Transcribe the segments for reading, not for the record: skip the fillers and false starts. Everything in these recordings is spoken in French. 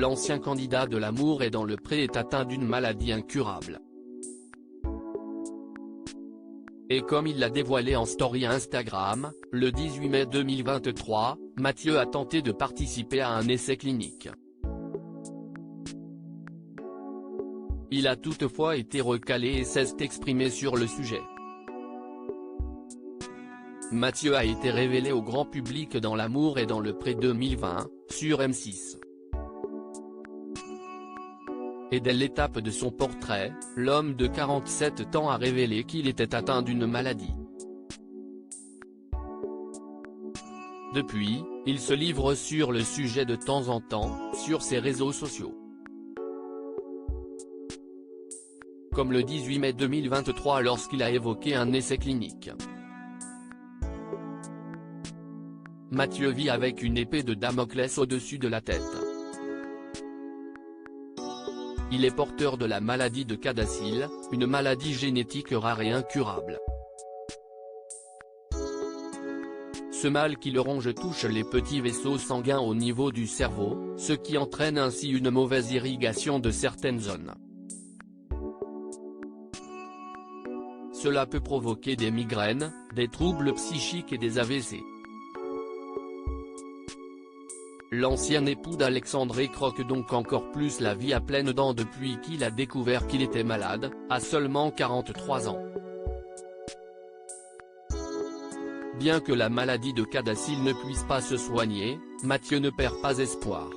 l'ancien candidat de l'Amour est dans le Pré est atteint d'une maladie incurable. Et comme il l'a dévoilé en story Instagram, le 18 mai 2023, Mathieu a tenté de participer à un essai clinique. Il a toutefois été recalé et s'est exprimé sur le sujet. Mathieu a été révélé au grand public dans l'Amour et dans le Pré 2020, sur M6. Et dès l'étape de son portrait, l'homme de 47 ans a révélé qu'il était atteint d'une maladie. Depuis, il se livre sur le sujet de temps en temps, sur ses réseaux sociaux. Comme le 18 mai 2023 lorsqu'il a évoqué un essai clinique. Mathieu vit avec une épée de Damoclès au-dessus de la tête. Il est porteur de la maladie de CADASIL, une maladie génétique rare et incurable. Ce mal qui le ronge touche les petits vaisseaux sanguins au niveau du cerveau, ce qui entraîne ainsi une mauvaise irrigation de certaines zones. Cela peut provoquer des migraines, des troubles psychiques et des AVC. L'ancien époux d'Alexandrée croque donc encore plus la vie à pleines dents depuis qu'il a découvert qu'il était malade, à seulement 43 ans. Bien que la maladie de CADASIL ne puisse pas se soigner, Mathieu ne perd pas espoir.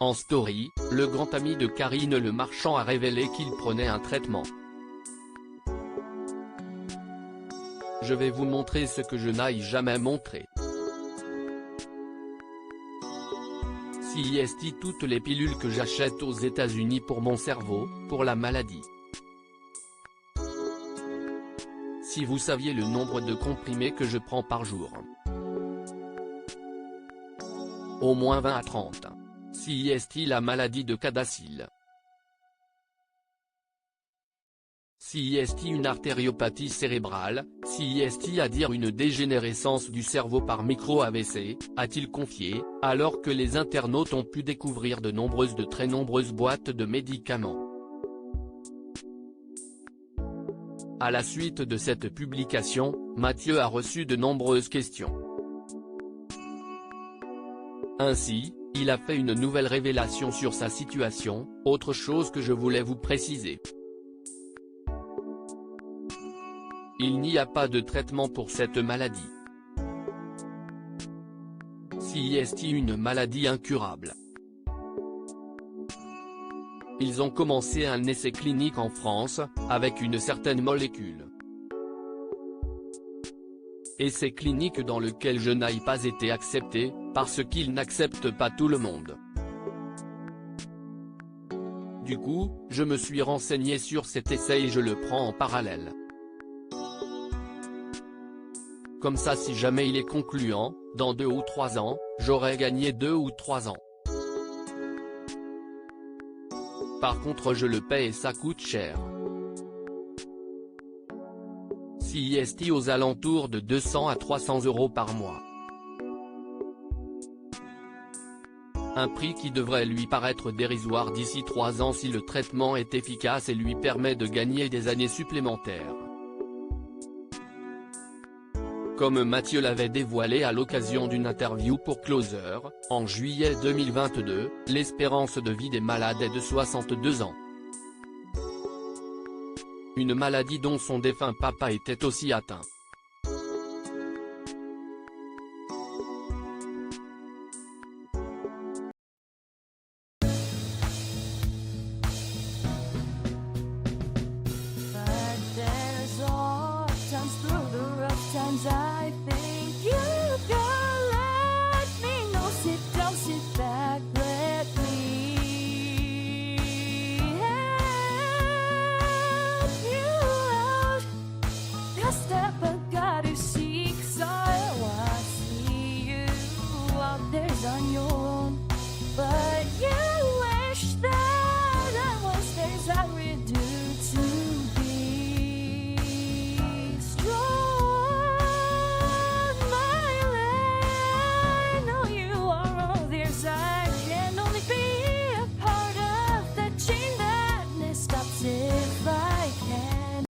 En story, le grand ami de Karine Le Marchand a révélé qu'il prenait un traitement. Je vais vous montrer ce que je n'aille jamais montré. CIST toutes les pilules que j'achète aux États-Unis pour mon cerveau, pour la maladie. Si vous saviez le nombre de comprimés que je prends par jour. Au moins 20 à 30. CIST la maladie de CADASIL. CIST une artériopathie cérébrale, CIST à dire une dégénérescence du cerveau par micro-AVC, a-t-il confié, alors que les internautes ont pu découvrir de très nombreuses boîtes de médicaments. À la suite de cette publication, Mathieu a reçu de nombreuses questions. Ainsi, il a fait une nouvelle révélation sur sa situation, autre chose que je voulais vous préciser. Il n'y a pas de traitement pour cette maladie. CIST une maladie incurable. Ils ont commencé un essai clinique en France, avec une certaine molécule. Essai clinique dans lequel je n'ai pas été accepté, parce qu'ils n'acceptent pas tout le monde. Du coup, je me suis renseigné sur cet essai et je le prends en parallèle. Comme ça si jamais il est concluant, dans 2 ou 3 ans, j'aurai gagné 2 ou 3 ans. Par contre je le paie et ça coûte cher. CIST aux alentours de 200 à 300 € par mois. Un prix qui devrait lui paraître dérisoire d'ici 3 ans si le traitement est efficace et lui permet de gagner des années supplémentaires. Comme Mathieu l'avait dévoilé à l'occasion d'une interview pour Closer, en juillet 2022, l'espérance de vie des malades est de 62 ans. Une maladie dont son défunt papa était aussi atteint.